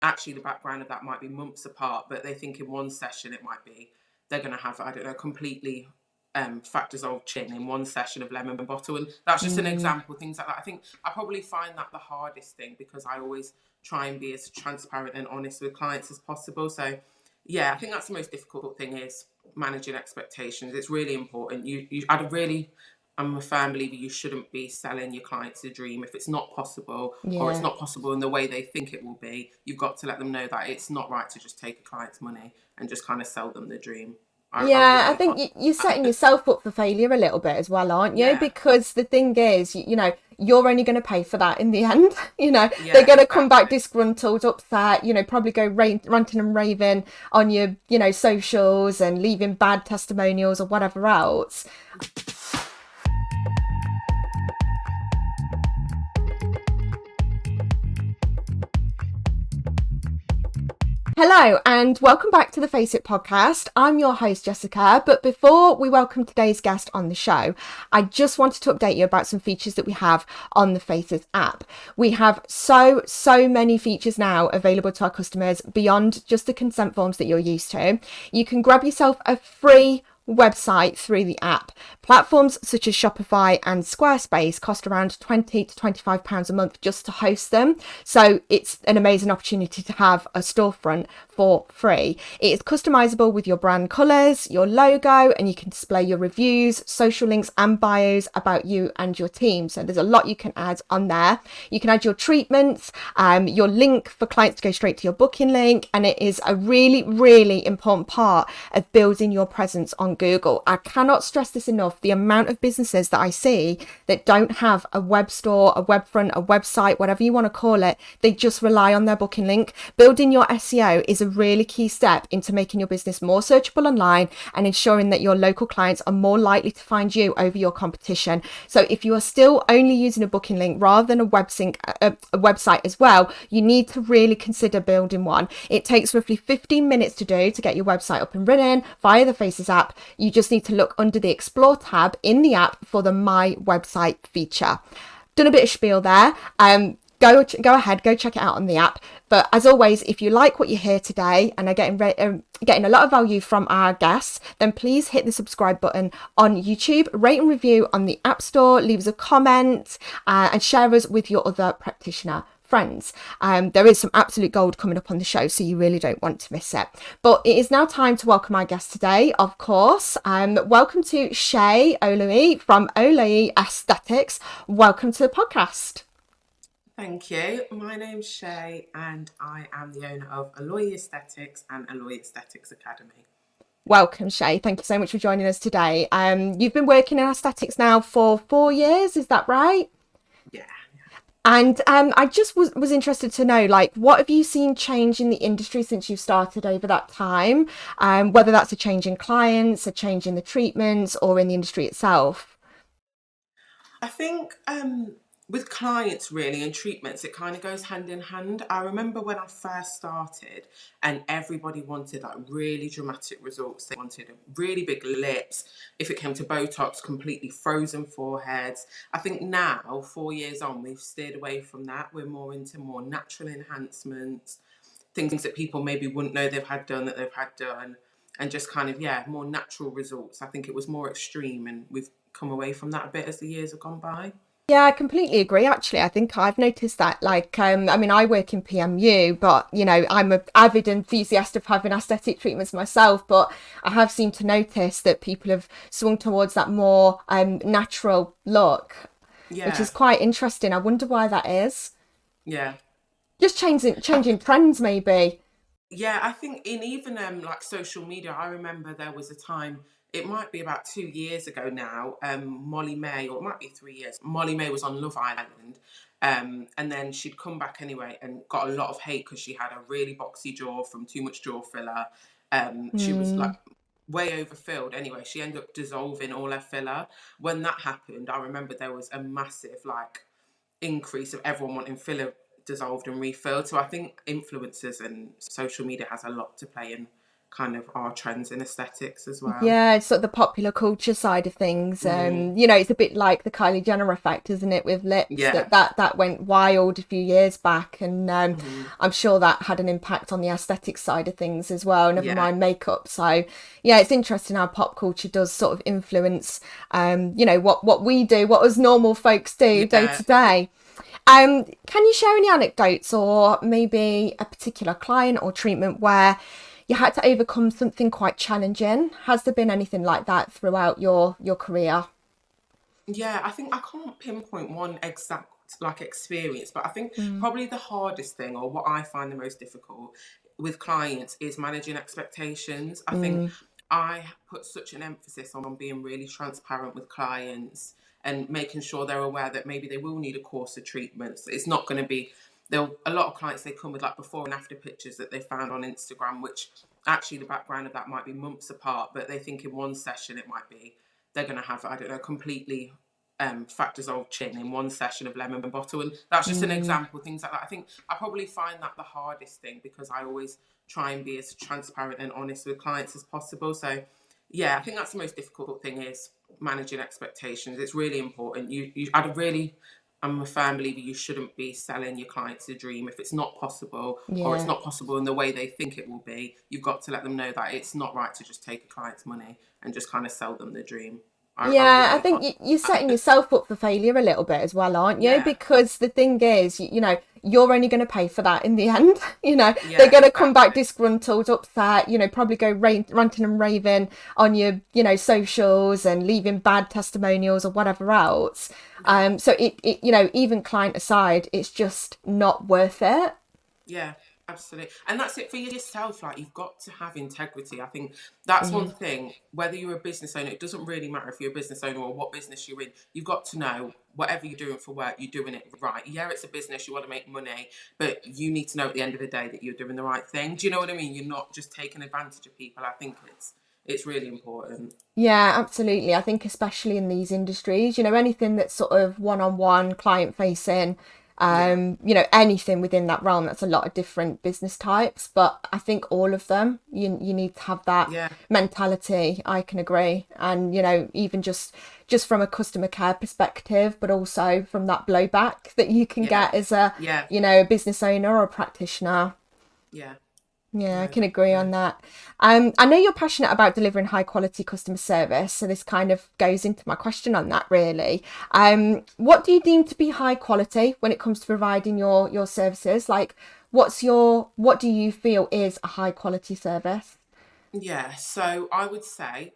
actually the background of that might be months apart, but they think in one session it might be they're going to have, I don't know, completely fat dissolved chin in one session of lemon bottle. And that's just an example, things like that. I think I probably find that the hardest thing, because I always try and be as transparent and honest with clients as possible. So yeah, I think that's the most difficult thing, is managing expectations. It's really important. I'm a firm believer you shouldn't be selling your clients a dream if it's not possible, or it's Yeah. not possible in the way they think it will be. You've got to let them know that it's not right to just take a client's money and just kind of sell them the dream. I Yeah, I really think can't. you're setting yourself up for failure a little bit as well, aren't you? Yeah, Because the thing is, you're only going to pay for that in the end. They're yeah, going to come back exactly. disgruntled, upset, probably go ranting and raving on your, socials and leaving bad testimonials or whatever else. Hello, and welcome back to the Face It podcast. I'm your host, Jessica. But before we welcome today's guest on the show, I just wanted to update you about some features that we have on the Faces app. We have so many features now available to our customers beyond just the consent forms that you're used to. You can grab yourself a free website through the app. Platforms such as Shopify and Squarespace cost around £20 to £25 a month just to host them. So it's an amazing opportunity to have a storefront for free. It is customizable with your brand colors, your logo, and you can display your reviews, social links, and bios about you and your team. So there's a lot you can add on there. You can add your treatments, your link for clients to go straight to your booking link, and it is a really important part of building your presence on Google. I cannot stress this enough. The amount of businesses that I see that don't have a web store, a web front, a website, whatever you want to call it, they just rely on their booking link. Building your SEO is a really key step into making your business more searchable online and ensuring that your local clients are more likely to find you over your competition. So if you are still only using a booking link rather than a website as well, you need to really consider building one. It takes roughly 15 minutes to do to get your website up and running via the Faces app. You just need to look under the Explore tab in the app for the My Website feature. Done a bit of spiel there. Go ahead, go check it out on the app. But as always, if you like what you hear today and are getting a lot of value from our guests, then please hit the subscribe button on YouTube, rate and review on the App Store, leave us a comment, and share us with your other practitioner friends. There is some absolute gold coming up on the show, so you really don't want to miss it. But it is now time to welcome our guest today, of course. Welcome to Seyi Oloye from Oloye Aesthetics. Welcome to the podcast. Thank you. My name's Seyi, and I am the owner of Oloye Aesthetics and Oloye Aesthetics Academy. Welcome, Seyi. Thank you so much for joining us today. You've been working in aesthetics now for 4 years, is that right? Yeah. And I just was interested to know, like, what have you seen change in the industry since you've started over that time? Whether that's a change in clients, a change in the treatments, or in the industry itself. I think with clients really and treatments, it kind of goes hand in hand. I remember when I first started and everybody wanted like really dramatic results. They wanted really big lips. If it came to Botox, completely frozen foreheads. I think now, 4 years on, we've steered away from that. We're more into more natural enhancements, things that people maybe wouldn't know they've had done, that they've had done, and just kind of, yeah, more natural results. I think it was more extreme, and we've come away from that a bit as the years have gone by. Yeah, I completely agree. Actually, I think I've noticed that. Like, I mean, I work in PMU, but I'm an avid enthusiast of having aesthetic treatments myself. But I have seemed to notice that people have swung towards that more natural look, which Yeah, is quite interesting. I wonder why that is. yeah. Just changing trends, maybe. Yeah, I think in even like social media, I remember there was a time, it might be about 2 years ago now, Molly May, or it might be 3 years, Molly May was on Love Island. And then she'd come back anyway and got a lot of hate because she had a really boxy jaw from too much jaw filler. She was like Hmm. way overfilled. Anyway, she ended up dissolving all her filler. When that happened, I remember there was a massive like increase of everyone wanting filler dissolved and refilled. So I think influencers and social media has a lot to play in kind of are trends in aesthetics as well. Yeah, it's sort of the popular culture side of things. Mm, It's a bit like the Kylie Jenner effect, isn't it, with lips yeah. that went wild a few years back, and Hmm. I'm sure that had an impact on the aesthetic side of things as well. Never Yeah. mind makeup. So yeah, it's interesting how pop culture does sort of influence, what we do, what us normal folks do day Yeah. to day. Can you share any anecdotes or maybe a particular client or treatment where you had to overcome something quite challenging? Has there been anything like that throughout your career? Yeah, I think I can't pinpoint one exact like experience, but I think Mm, probably the hardest thing, or what I find the most difficult with clients, is managing expectations. I think mm, I put such an emphasis on being really transparent with clients and making sure they're aware that maybe they will need a course of treatments. It's not going to be they'll a lot of clients, they come with like before and after pictures that they found on Instagram, which actually the background of that might be months apart, but they think in one session it might be they're going to have, I don't know, completely fat dissolved chin in one session of lemon bottle. And that's just an mm, example, things like that. I think I probably find that the hardest thing, because I always try and be as transparent and honest with clients as possible. So yeah, I think that's the most difficult thing, is managing expectations. It's really important. I'd really, I'm a firm believer you shouldn't be selling your clients a dream if it's not possible, or it's yeah. not possible in the way they think it will be. You've got to let them know that it's not right to just take a client's money and just kind of sell them the dream. I Yeah, I really think can't. you're setting yourself up for failure a little bit as well, aren't you? Yeah, Because the thing is, you're only going to pay for that in the end. They're yeah, going to come back exactly. disgruntled, upset, probably go ranting and raving on your, socials and leaving bad testimonials or whatever else. Yeah. So even client aside, it's just not worth it. Yeah, absolutely. And that's it for yourself. Like, you've got to have integrity. I think that's one Mm, thing. Whether you're a business owner, it doesn't really matter if you're a business owner or what business you're in. You've got to know whatever you're doing for work, you're doing it right. Yeah, it's a business, you want to make money, but you need to know at the end of the day that you're doing the right thing. Do you know what I mean? You're not just taking advantage of people. I think it's really important. yeah, absolutely. I think especially in these industries, anything that's sort of one-on-one, client facing, Yeah. anything within that realm, that's a lot of different business types. But I think all of them, you need to have that Yeah. mentality. I can agree. And, even just from a customer care perspective, but also from that blowback that you can Yeah. get as a, Yeah. a business owner or a practitioner. Yeah. Yeah, I No, can agree on definitely. that. I know you're passionate about delivering high quality customer service, so this kind of goes into my question on that really. What do you deem to be high quality when it comes to providing your services? Like, what do you feel is a high quality service? Yeah, so I would say,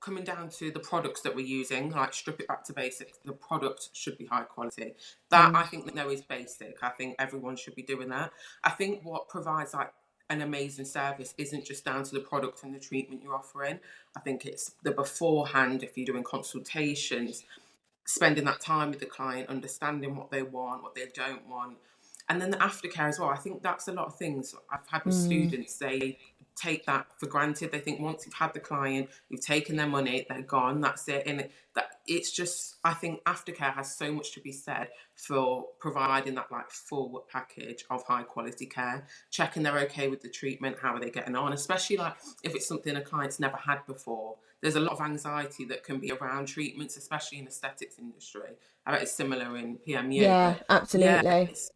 coming down to the products that we're using, like strip it back to basics, the product should be high quality. That I Mm, think no is basic. I think everyone should be doing that. I think what provides like an amazing service isn't just down to the product and the treatment you're offering. I think it's the beforehand, if you're doing consultations, spending that time with the client, understanding what they want, what they don't want, and then the aftercare as well. I think that's a lot of things I've had with mm, students. They take that for granted. They think once you've had the client, you've taken their money, they're gone. That's it. And that it's just, I think aftercare has so much to be said for providing that like full package of high quality care, checking they're okay with the treatment, how are they getting on, especially like if it's something a client's never had before. There's a lot of anxiety that can be around treatments, especially in the aesthetics industry. I bet it's similar in PMU, yeah, but yeah, absolutely. it's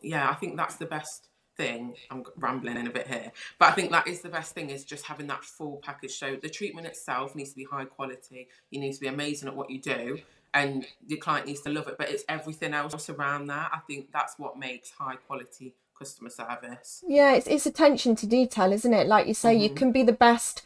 yeah, I think that's the best thing. I'm rambling in a bit here, but I think that is the best thing, is just having that full package. So the treatment itself needs to be high quality, you need to be amazing at what you do, and your client needs to love it, but it's everything else around that. I think that's what makes high quality customer service. Yeah, it's attention to detail, isn't it? Like you say, Hmm. you can be the best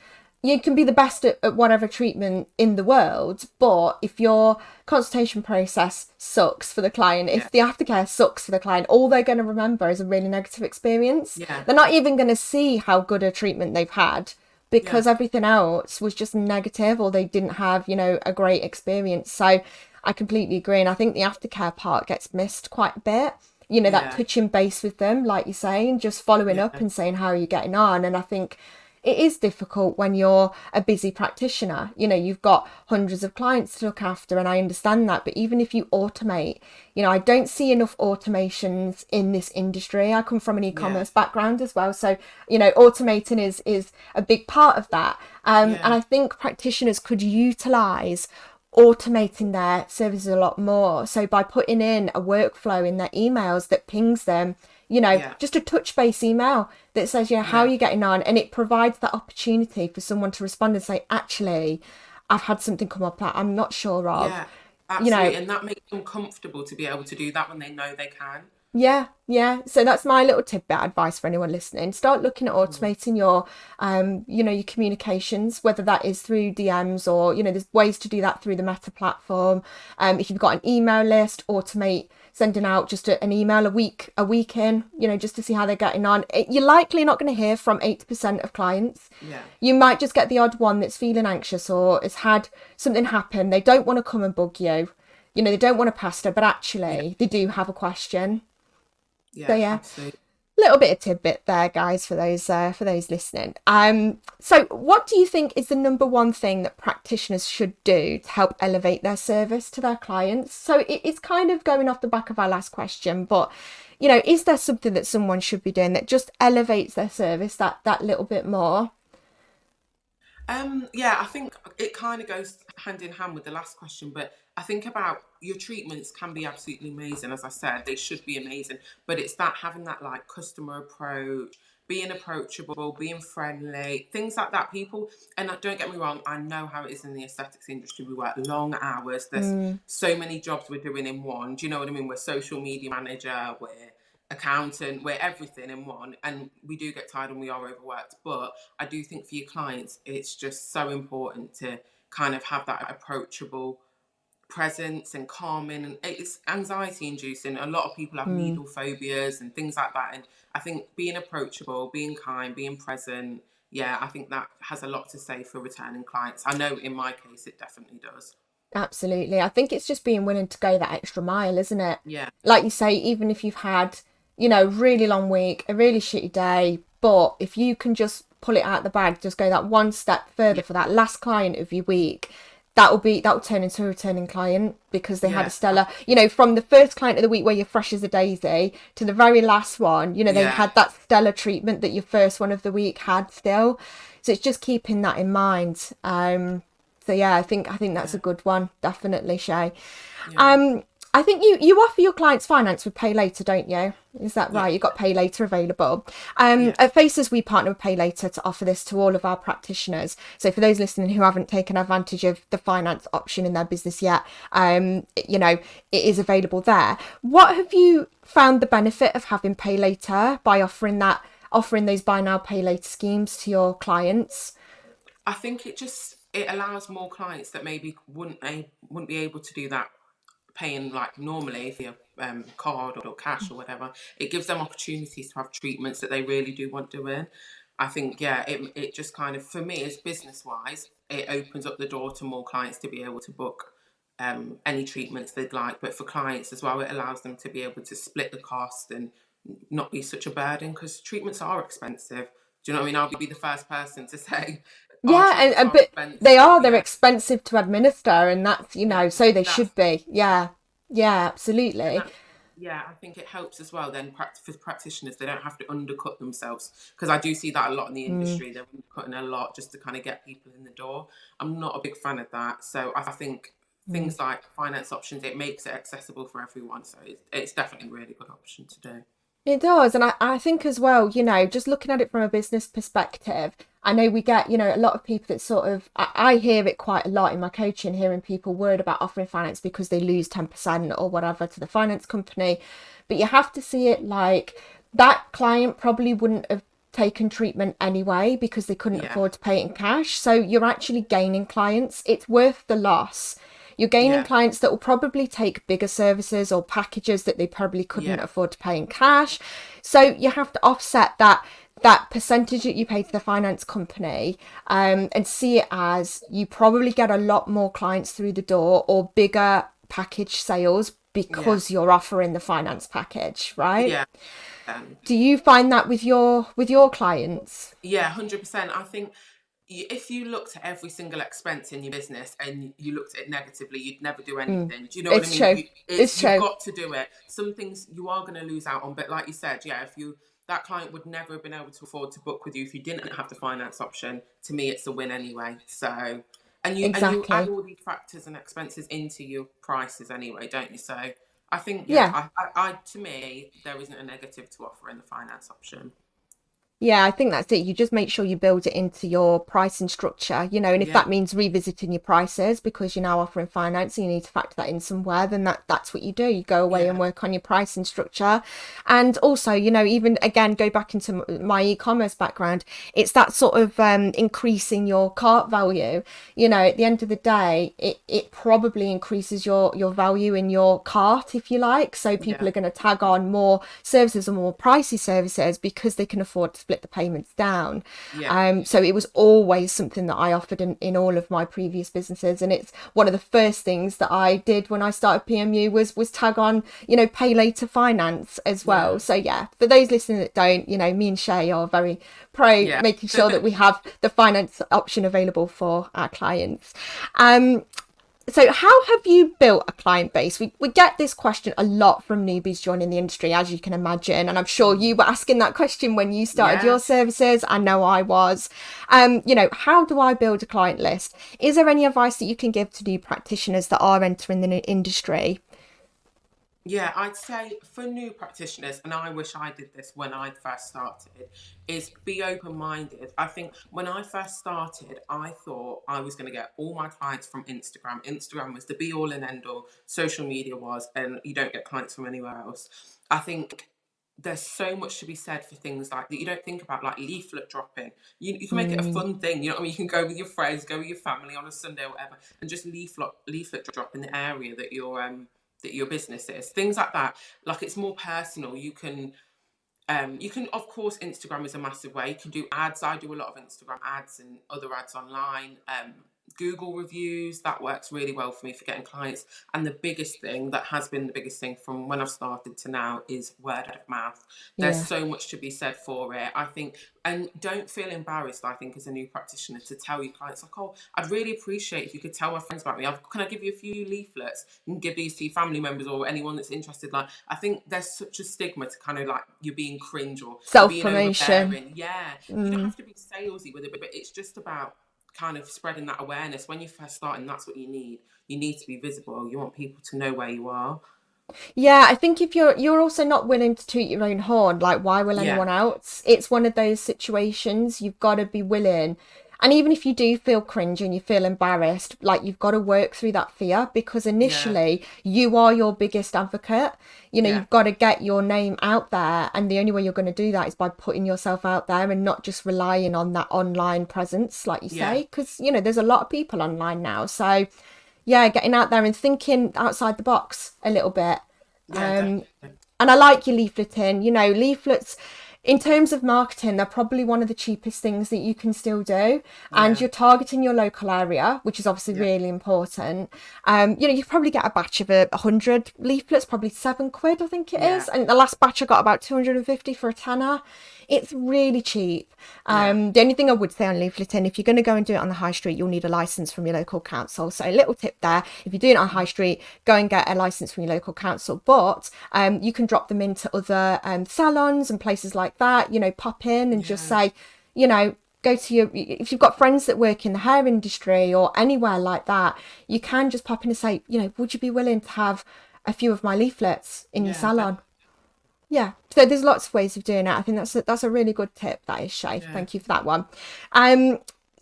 at whatever treatment in the world, but if your consultation process sucks for the client, Yeah. if the aftercare sucks for the client, all they're going to remember is a really negative experience. Yeah. They're not even going to see how good a treatment they've had Yeah. because everything else was just negative or they didn't have, a great experience. So I completely agree. And I think the aftercare part gets missed quite a bit, that Yeah. touching base with them, like you're saying, just following up Yeah. and saying how are you getting on. And I think it is difficult when you're a busy practitioner. You know, you've got hundreds of clients to look after, and I understand that. But even if you automate, you know, I don't see enough automations in this industry. I come from an Yeah. e-commerce background as well, so you know, automating is a big part of that. And Yeah. I think practitioners could utilize automating their services a lot more. So by putting in a workflow in their emails that pings them, you know, Yeah. just a touch base email that says, you know, how are Yeah. you getting on? And it provides that opportunity for someone to respond and say, actually, I've had something come up that I'm not sure of. Yeah. You know, Absolutely. And that makes them comfortable to be able to do that when they know they can. yeah, yeah. So that's my little tidbit advice for anyone listening. Start looking at Mm. automating your, you know, your communications, whether that is through DMs or, you know, there's ways to do that through the Meta platform. If you've got an email list, automate sending out just an email a week in, you know, just to see how they're getting on. You're likely not going to hear from 80% of clients. Yeah. You might just get the odd one that's feeling anxious or has had something happen. They don't want to come and bug you. You know, they don't want to pester, but Yeah. actually they do have a question. So Yeah. yeah, Absolutely. little bit of tidbit there, guys, for those listening. So what do you think is the number one thing that practitioners should do to help elevate their service to their clients? So it's kind of going off the back of our last question, but you know, is there something that someone should be doing that just elevates their service that little bit more? Yeah, I think it kind of goes hand in hand with the last question, but I think about your treatments can be absolutely amazing. As I said, they should be amazing, but it's that having that like customer approach, being approachable, being friendly, things like that. People, and don't get me wrong, I know how it is in the aesthetics industry. We work long hours. There's Mm, so many jobs we're doing in one. Do you know what I mean? We're social media manager, we're accountant, we're everything in one, and we do get tired and we are overworked, but I do think for your clients it's just so important to kind of have that approachable presence and calming, and it's anxiety inducing. A lot of people have mm. needle phobias and things like that, and I think being approachable, being kind, being present, yeah, I think that has a lot to say for returning clients. I know in my case it definitely does. Absolutely. I think it's just being willing to go that extra mile, isn't it? Yeah. Like you say, even if you've had, you know, really long week, a really shitty day, but if you can just pull it out of the bag, just go that one step further Yeah. for that last client of your week, that will turn into a returning client because they had a Yeah. stellar, you know, from the first client of the week where you're fresh as a daisy to the very last one, you know, they Yeah. had that stellar treatment that your first one of the week had still. So it's just keeping that in mind. So yeah, I think that's a Yeah. good one, definitely, Shay. Yeah. Um, I think you offer your clients finance with Pay Later, don't you? Is that Yeah. right? You've got Pay Later available. Yeah. At Faces, we partner with Pay Later to offer this to all of our practitioners. So for those listening who haven't taken advantage of the finance option in their business yet, you know, it is available there. What have you found the benefit of having Pay Later by offering those buy now, pay later schemes to your clients? I think it allows more clients that maybe wouldn't be able to do that paying like normally via card or cash or whatever. It gives them opportunities to have treatments that they really do want doing. I think yeah, it just kind of, for me as business wise, it opens up the door to more clients to be able to book any treatments they'd like. But for clients as well, it allows them to be able to split the cost and not be such a burden, because treatments are expensive. Do you know what I mean? I'll be the first person to say, "Oh, Yeah, treatments and are but expensive." they're Yeah, expensive to administer, and that's, you yeah, know, so they that's should be. Yeah, yeah, and absolutely. that. Yeah, I think it helps as well. Then for practitioners, they don't have to undercut themselves, because I do see that a lot in the Mm, industry. They're undercutting a lot just to kind of get people in the door. I'm not a big fan of that. So I think mm. things like finance options, it makes it accessible for everyone. So it's definitely a really good option to do. It does. And I think as well, you know, just looking at it from a business perspective, I know we get, you know, a lot of people that sort of, I hear it quite a lot in my coaching, hearing people worried about offering finance because they lose 10% or whatever to the finance company. But you have to see it like that client probably wouldn't have taken treatment anyway because they couldn't Yeah, afford to pay it in cash. So you're actually gaining clients. It's worth the loss. You're gaining yeah, clients that will probably take bigger services or packages that they probably couldn't yeah, afford to pay in cash. So you have to offset that percentage that you pay to the finance company, and see it as you probably get a lot more clients through the door or bigger package sales Yeah. because you're offering the finance package, right? Yeah. Um, Do you find that with your clients? yeah, 100%. I think if you looked at every single expense in your business and you looked at it negatively, you'd never do anything. Do you know what I It's mean? true. It's You've true. got to do it. Some things you are going to lose out on, but like you said, yeah, if you that client would never have been able to afford to book with you if you didn't have the finance option. To me, it's a win anyway. So, and you add Exactly. all these factors and expenses into your prices anyway, don't you? So, I think yeah, Yeah. I to me there isn't a negative to offer in the finance option. Yeah, I think that's it. You just make sure you build it into your pricing structure, and if Yeah, that means revisiting your prices because you're now offering finance and you need to factor that in somewhere, then that's what you do. You go away and yeah, work on your pricing structure. And also, even again, go back into my e-commerce background, it's that sort of increasing your cart value. At the end of the day, it probably increases your value in your cart, if you like. So people yeah, are going to tag on more services or more pricey services because they can afford to split the payments down. yeah, So it was always something that I offered in all of my previous businesses, and it's one of the first things that I did when I started PMU was tag on, pay later finance as well. yeah, So yeah, for those listening that don't, me and Shay are very pro yeah. making sure that we have the finance option available for our clients. So how have you built a client base? We get this question a lot from newbies joining the industry, as you can imagine. And I'm sure you were asking that question when you started Yeah. your services. I know I was. How do I build a client list? Is there any advice that you can give to new practitioners that are entering the industry? Yeah, I'd say for new practitioners, and I wish I did this when I first started, is be open minded. I think when I first started, I thought I was going to get all my clients from Instagram. Instagram was the be all and end all, social media was, and you don't get clients from anywhere else. I think there's so much to be said for things like that you don't think about, like leaflet dropping. You can make it a Mm, fun thing, you know what I mean? You can go with your friends, go with your family on a Sunday or whatever, and just leaflet drop in the area that your business is, things like that. Like it's more personal. You can of course, Instagram is a massive way. You can do ads. I do a lot of Instagram ads and other ads online. Google reviews, that works really well for me for getting clients. And the biggest thing that has been the biggest thing from when I've started to now is word of mouth. There's yeah. so much to be said for it, I think. And don't feel embarrassed, I think, as a new practitioner to tell your clients, like, oh, I'd really appreciate if you could tell my friends about me. Can I give you a few leaflets and give these to your family members or anyone that's interested? Like, I think there's such a stigma to kind of like you're being cringe or you're Self being promotion. overbearing. Yeah, you don't Mm. have to be salesy with it, but it's just about kind of spreading that awareness. When you first start, and that's what you need. You need to be visible. You want people to know where you are. Yeah, I think if you're also not willing to toot your own horn, like why will Yeah, anyone else? It's one of those situations you've got to be willing. And even if you do feel cringe and you feel embarrassed, like you've got to work through that fear because yeah, initially you are your biggest advocate. yeah, You've got to get your name out there. And the only way you're going to do that is by putting yourself out there and not just relying on that online presence, like you yeah, say, because, there's a lot of people online now. So yeah, getting out there and thinking outside the box a little bit. yeah, Um, definitely. and I like your leafleting. Leaflets, in terms of marketing, they're probably one of the cheapest things that you can still do. And Yeah, you're targeting your local area, which is obviously yeah, really important. You probably get a batch of 100 leaflets, probably £7, I think it yeah, is. And the last batch I got about 250 for a tenner. It's really cheap. yeah, The only thing I would say on leafleting, if you're going to go and do it on the high street, you'll need a license from your local council. So a little tip there, if you're doing it on high street, go and get a license from your local council. But you can drop them into other salons and places like that, pop in and just yeah, say, go to if you've got friends that work in the hair industry or anywhere like that, you can just pop in and say, would you be willing to have a few of my leaflets in your yeah, salon? Yeah, so there's lots of ways of doing it. I think that's a really good tip. That is, Shay. yeah. Thank you for that one. Um,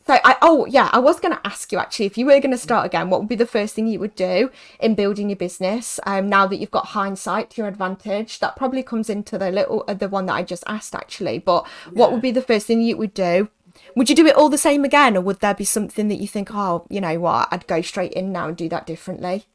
I was going to ask you actually, if you were going to start again, what would be the first thing you would do in building your business? Now that you've got hindsight to your advantage, that probably comes into the one that I just asked actually. But what would Yeah. be the first thing you would do? Would you do it all the same again, or would there be something that you think, oh, you know what, I'd go straight in now and do that differently?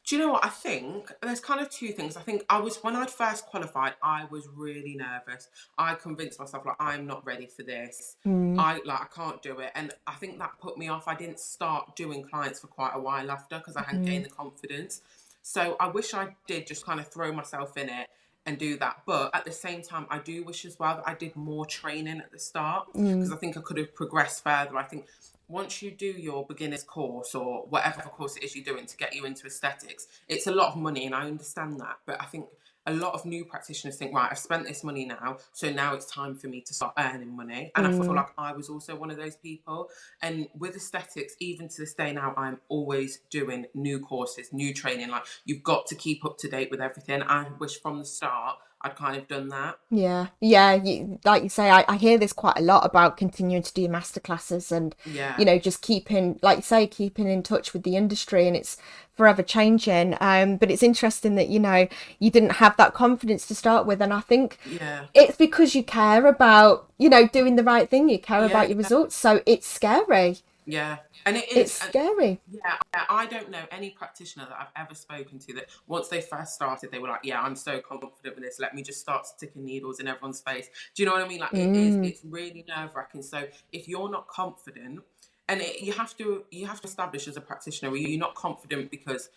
Do you know what? I think there's kind of two things. I think when I'd first qualified, I was really nervous. I convinced myself like I'm not ready for this. Mm, I can't do it. And I think that put me off. I didn't start doing clients for quite a while after because I hadn't mm, gained the confidence. So I wish I did just kind of throw myself in it and do that. But at the same time, I do wish as well that I did more training at the start because mm, I think I could have progressed further. I think once you do your beginner's course or whatever course it is you're doing to get you into aesthetics, it's a lot of money, and I understand that. But I think a lot of new practitioners think, right, I've spent this money now, so now it's time for me to start earning money. And I feel mm, like I was also one of those people. And with aesthetics, even to this day now, I'm always doing new courses, new training. Like, you've got to keep up to date with everything. I wish from the start I'd kind of done that. yeah, yeah. Like you say, I hear this quite a lot about continuing to do masterclasses and, Yeah, just keeping, like you say, keeping in touch with the industry, and it's forever changing. But it's interesting that, you didn't have that confidence to start with. And I think yeah, it's because you care about, doing the right thing. You care yeah, about your results. So it's scary. yeah. And it It's is. And scary. yeah, I don't know any practitioner that I've ever spoken to that once they first started, they were like, yeah, I'm so confident with this. Let me just start sticking needles in everyone's face. Do you know what I mean? Like, Mm, it's really nerve wracking. So if you're not confident, and you have to establish as a practitioner, you're not confident because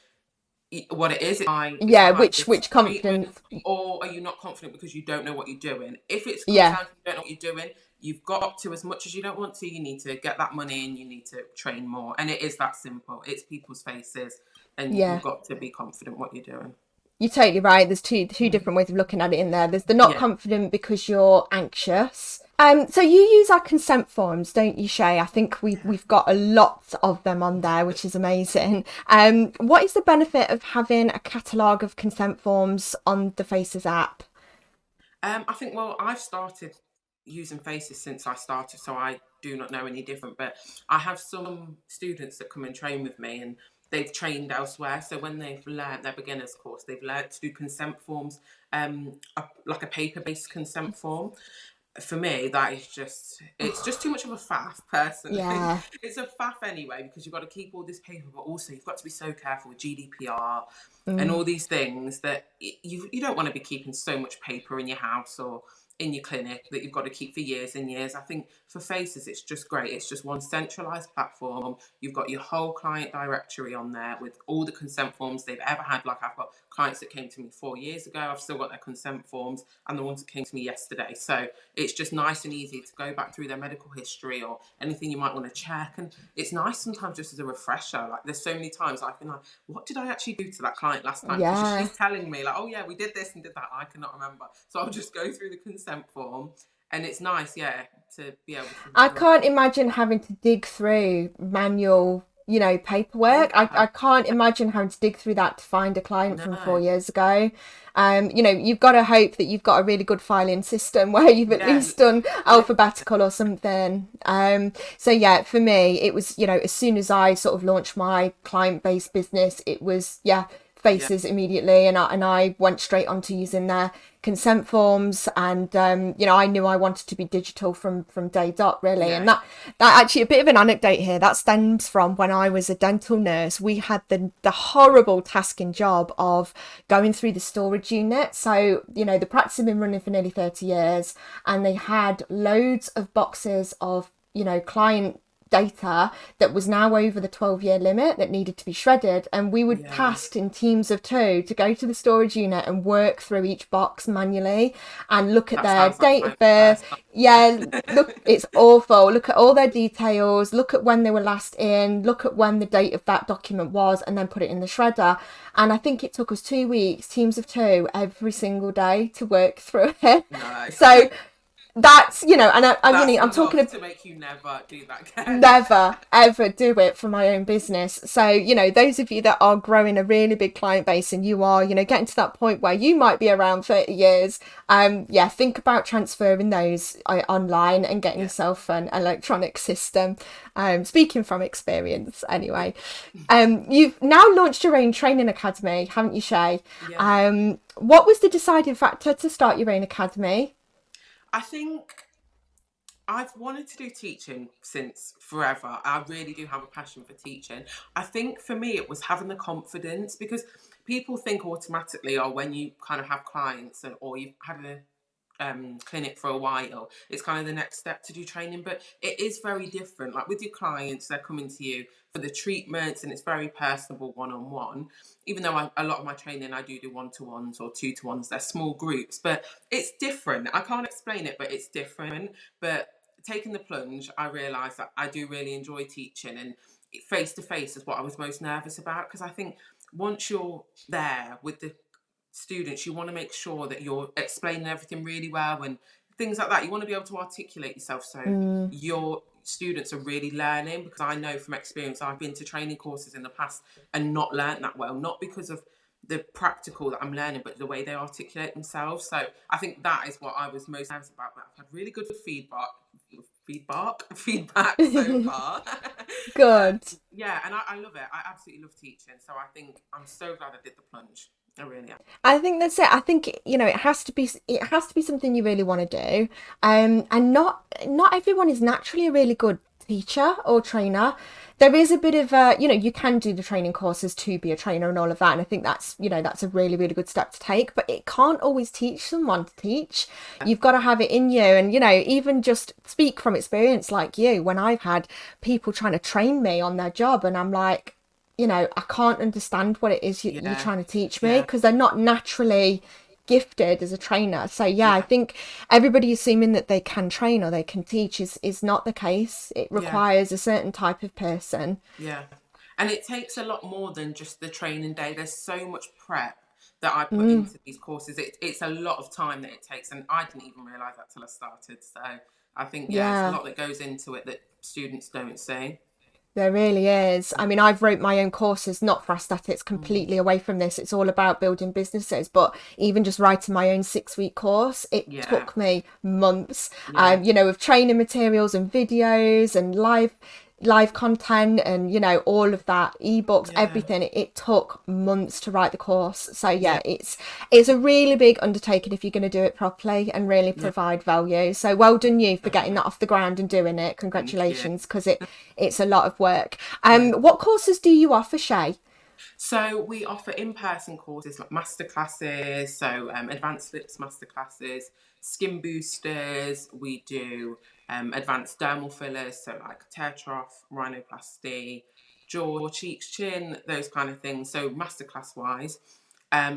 what it is a yeah, high which risk which treatment, confidence? or are you not confident because you don't know what you're doing? If it comes Yeah, down to you don't know what you're doing, you've got to, as much as you don't want to, you need to get that money and you need to train more. And it is that simple. It's people's faces, and you've yeah. got to be confident what you're doing. You're totally right. There's two different ways of looking at it in there. There's the not Yeah. confident because you're anxious. So you use our consent forms, don't you, Shay? I think we've got a lot of them on there, which is amazing. What is the benefit of having a catalogue of consent forms on the Faces app? I think, well, I've started using faces since I started, so I do not know any different. But I have some students that come and train with me, and they've trained elsewhere. So when they've learnt their beginner's course, they've learnt to do consent forms, like a paper-based consent form. For me, that is it's just too much of a faff, personally. Yeah. It's a faff anyway, because you've got to keep all this paper, but also you've got to be so careful with GDPR and Mm, all these things that you don't want to be keeping so much paper in your house or in your clinic that you've got to keep for years and years. I think for faces, it's just great. It's just one centralized platform. You've got your whole client directory on there with all the consent forms they've ever had. Like, I've got clients that came to me 4 years ago. I've still got their consent forms, and the ones that came to me yesterday. So it's just nice and easy to go back through their medical history or anything you might want to check. And it's nice sometimes just as a refresher. Like, there's so many times I've been like, what did I actually do to that client last time? Because yeah. she's telling me like, oh yeah, we did this and did that. I cannot remember. So I'll just go through the consent form, and it's nice, yeah, to be able to I look can't imagine having to dig through manual, paperwork. I paper. can't imagine having to dig through that to find a client from No. 4 years ago. You've got to hope that you've got a really good filing system where you've at Yeah. least done alphabetical or something. So yeah, for me, it was, as soon as I sort of launched my client-based business, it was, yeah, Yeah. faces immediately, and I went straight on to using their consent forms. And I knew I wanted to be digital from day dot, really. And Yeah. that actually, a bit of an anecdote here, that stems from when I was a dental nurse. We had the horrible tasking job of going through the storage unit. So the practice had been running for nearly 30 years, and they had loads of boxes of client data that was now over the 12-year limit that needed to be shredded, and we were Yeah. tasked in teams of two to go to the storage unit and work through each box manually and look at That their sounds like date my of birth. first Yeah, time. look, it's awful. Look at all their details, look at when they were last in, look at when the date of that document was, and then put it in the shredder. And I think it took us 2 weeks, teams of two, every single day to work through it. No. So that's, and That's I'm talking enough to make you never do that again. never ever do it for my own business. So those of you that are growing a really big client base, and you are getting to that point where you might be around 30 years, yeah, think about transferring those online and getting Yeah. yourself an electronic system. Speaking from experience anyway. You've now launched your own training academy, haven't you, Shay? Yeah. What was the deciding factor to start your own academy? I think I've wanted to do teaching since forever. I really do have a passion for teaching. I think for me, it was having the confidence, because people think automatically, or when you kind of have clients or you've had a clinic for a while, it's kind of the next step to do training. But it is very different. Like with your clients, they're coming to you for the treatments, and it's very personable, one-on-one. Even though a lot of my training, I do one-to-ones or two-to-ones, they're small groups, but it's different. I can't explain it, but it's different. But taking the plunge, I realised that I do really enjoy teaching, and face to face is what I was most nervous about, because I think once you're there with the students, you want to make sure that you're explaining everything really well and things like that. You want to be able to articulate yourself so Mm. your students are really learning, because I know from experience, I've been to training courses in the past and not learned that well, not because of the practical that I'm learning, but the way they articulate themselves. So I think that is what I was most nervous about. But I've had really good feedback so far. Good. Yeah, and I love it. I absolutely love teaching. So I think I'm so glad I did the plunge. I really am. I think that's it. I think, you know, it has to be something you really want to do. And not everyone is naturally a really good teacher or trainer. There is a bit of you can do the training courses to be a trainer and all of that. And I think that's a really, really good step to take. But it can't always teach someone to teach. You've got to have it in you. And, even just speak from experience like you, when I've had people trying to train me on their job, and I'm like, I can't understand what it is you're Yeah, trying to teach me, yeah, because they're not naturally gifted as a trainer. So yeah, I yeah, think everybody assuming that they can train or they can teach is not the case. It yeah, requires a certain type of person. yeah. And it takes a lot more than just the training day. There's so much prep that I put Mm, into these courses. It's a lot of time that it takes, and I didn't even realise that till I started. So I think, yeah, it's a yeah. lot that goes into it that students don't see. There really is. I mean, I've wrote my own courses, not for aesthetics, Mm. completely away from this. It's all about building businesses. But even just writing my own 6-week course, it Yeah, took me months. yeah, With training materials and videos and live content and all of that, ebooks, yeah, everything. It took months to write the course. So yeah, yeah, it's a really big undertaking if you're going to do it properly and really yeah. provide value. So well done you for getting Definitely. that off the ground and doing it. Thank you. Congratulations, because it's a lot of work. Yeah. What courses do you offer, Shay? So we offer in-person courses like masterclasses, so advanced lips masterclasses, skin boosters. We do advanced dermal fillers, so like tear trough, rhinoplasty, jaw, cheeks, chin, those kind of things. So masterclass wise,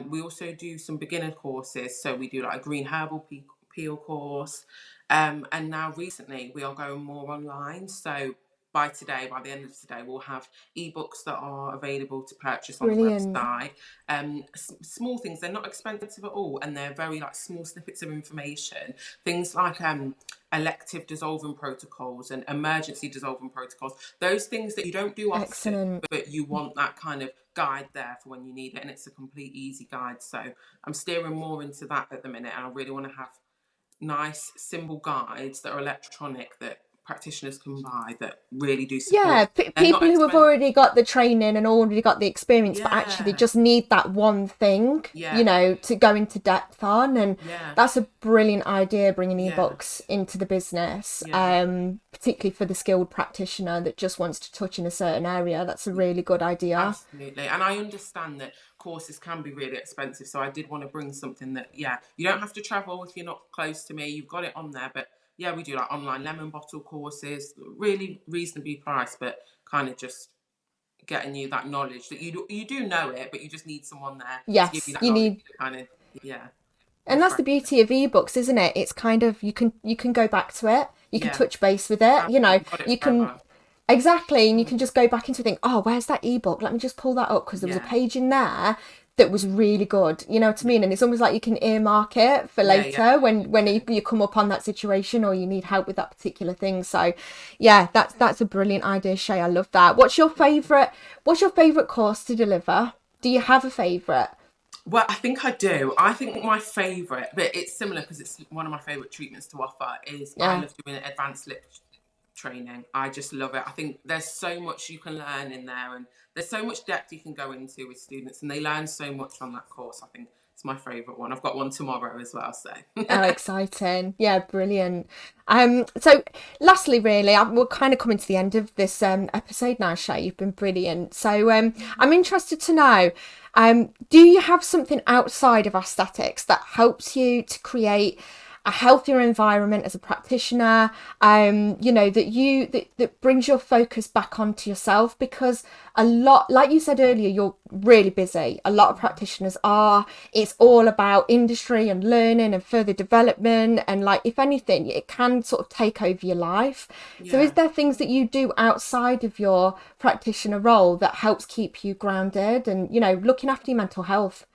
we also do some beginner courses. So we do like a green herbal peel course, and now recently we are going more online. So by the end of today, we'll have ebooks that are available to purchase on the Brilliant. website. Small things, they're not expensive at all, and they're very like small snippets of information. Things like elective dissolving protocols and emergency dissolving protocols. Those things that you don't do often, Excellent. but you want that kind of guide there for when you need it, and it's a complete easy guide. So I'm steering more into that at the minute, and I really want to have nice, simple guides that are electronic that practitioners can buy that really do support. Yeah, They're not people who have expensive. already got the training and already got the experience, but actually Yeah, just need that one thing, yeah, to go into depth on. And yeah, that's a brilliant idea, bringing yeah, ebooks into the business, yeah. particularly for the skilled practitioner that just wants to touch in a certain area. That's a really good idea. Absolutely. And I understand that courses can be really expensive. So I did want to bring something that, yeah, you don't have to travel if you're not close to me. You've got it on there. But yeah, we do like online lemon bottle courses, really reasonably priced, but kind of just getting you that knowledge that you do know it, but you just need someone there to give you Yes, that you knowledge need. to kind of, yeah, And that's refresh the it. beauty of ebooks, isn't it? It's kind of you can go back to it. You can Yeah, touch base with it. absolutely. You've got it You can forever. exactly, and you Mm. can just go back into think, oh, where's that ebook? Let me just pull that up because there was a Yeah, page in there that was really good. You know what I yeah, mean? And it's almost like you can earmark it for yeah, yeah. later when you come up on that situation or you need help with that particular thing. So, yeah, that's a brilliant idea, Shay. I love that. What's your favorite course to deliver? Do you have a favorite? Well, I think I do. I think my favourite, but it's similar because it's one of my favourite treatments to offer, is I Yeah. love doing advanced lip training. I just love it. I think there's so much you can learn in there, and there's so much depth you can go into with students, and they learn so much on that course. I think it's my favourite one. I've got one tomorrow as well, so Oh, exciting. Yeah, brilliant. So lastly, really, we're kind of coming to the end of this episode now, Shay. You've been brilliant. So I'm interested to know, do you have something outside of aesthetics that helps you to create a healthier environment as a practitioner, that brings your focus back onto yourself? Because a lot, like you said earlier, you're really busy. A lot of practitioners are. It's all about industry and learning and further development, and like, if anything, it can sort of take over your life. So is Yeah. there things that you do outside of your practitioner role that helps keep you grounded and, looking after your mental health?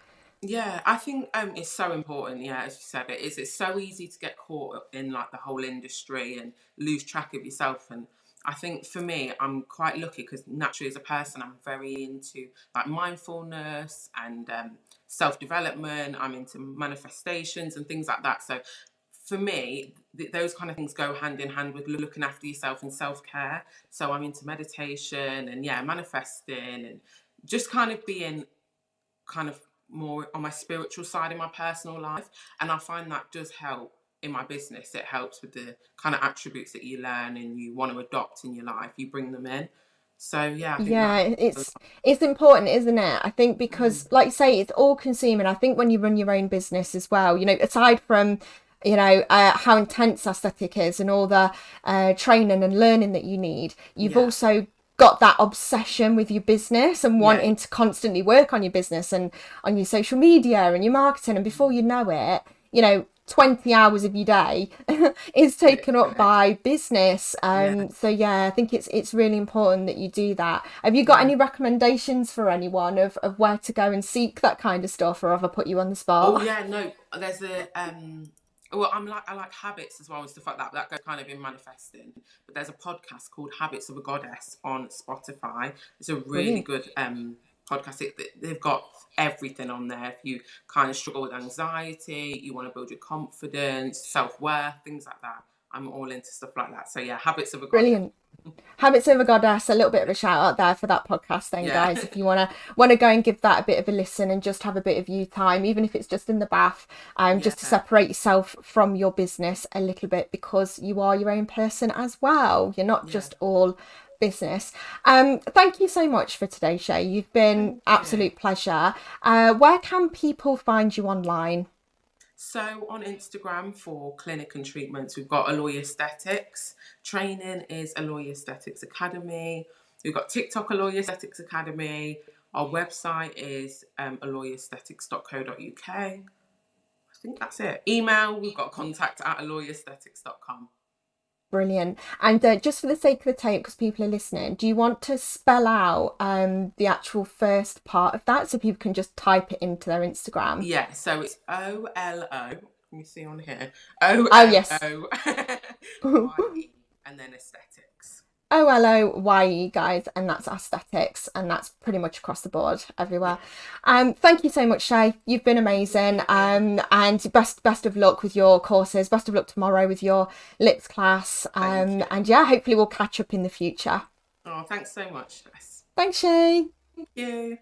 Yeah, I think it's so important. Yeah, as you said, it is. It's so easy to get caught up in like the whole industry and lose track of yourself. And I think for me, I'm quite lucky because naturally, as a person, I'm very into like mindfulness and self development. I'm into manifestations and things like that. So for me, those kind of things go hand in hand with looking after yourself and self care. So I'm into meditation and yeah, manifesting and just kind of being kind of more on my spiritual side in my personal life. And I find that does help in my business. It helps with the kind of attributes that you learn and you want to adopt in your life, you bring them in. So yeah, I think Yeah, that it's important, isn't it? I think mm, because, like you say, it's all consuming. I think when you run your own business as well, aside from, how intense aesthetic is and all the training and learning that you need, you've yeah, also got that obsession with your business and yeah, wanting to constantly work on your business and on your social media and your marketing. And before you know it, 20 hours of your day is taken up literally. by business. Yeah, So yeah, I think it's really important that you do that. Have you got yeah. any recommendations for anyone of where to go and seek that kind of stuff, or have I put you on the Oh spot? yeah, no, there's a well, I like habits as well and stuff like that. That goes kind of in manifesting. But there's a podcast called Habits of a Goddess on Spotify. It's a really Brilliant. good podcast. They've got everything on there. If you kind of struggle with anxiety, you want to build your confidence, self worth, things like that. I'm all into stuff like that. So yeah, Habits of a Goddess. Brilliant. Habits of a Goddess, a little bit of a shout out there for that podcast then, Yeah, guys, if you wanna go and give that a bit of a listen and just have a bit of you time, even if it's just in the bath, yeah, just to separate yourself from your business a little bit, because you are your own person as well. You're not yeah. just all business. Thank you so much for today, Shay. You've been Thank you. absolute pleasure. Where can people find you online? So on Instagram for clinic and treatments, we've got Oloye Aesthetics. Training is Oloye Aesthetics Academy. We've got TikTok Oloye Aesthetics Academy. Our website is oloyeaesthetics.co.uk. I think that's it. Email, we've got contact at aloyeaesthetics.com. Brilliant. And just for the sake of the tape, because people are listening, do you want to spell out the actual first part of that so people can just type it into their Instagram? Yeah, so it's OLO. Let me see on here. O Oh, L yes. O Y E and then aesthetics. OLOYE, guys, and that's aesthetics, and that's pretty much across the board Yeah. everywhere. Thank you so much, Shay. You've been amazing. Yeah. And best of luck with your courses. Best of luck tomorrow with your lips class. Thank you. And yeah, hopefully we'll catch up in the future. Oh, thanks so much, Jess. Thanks, Shay. Thank you.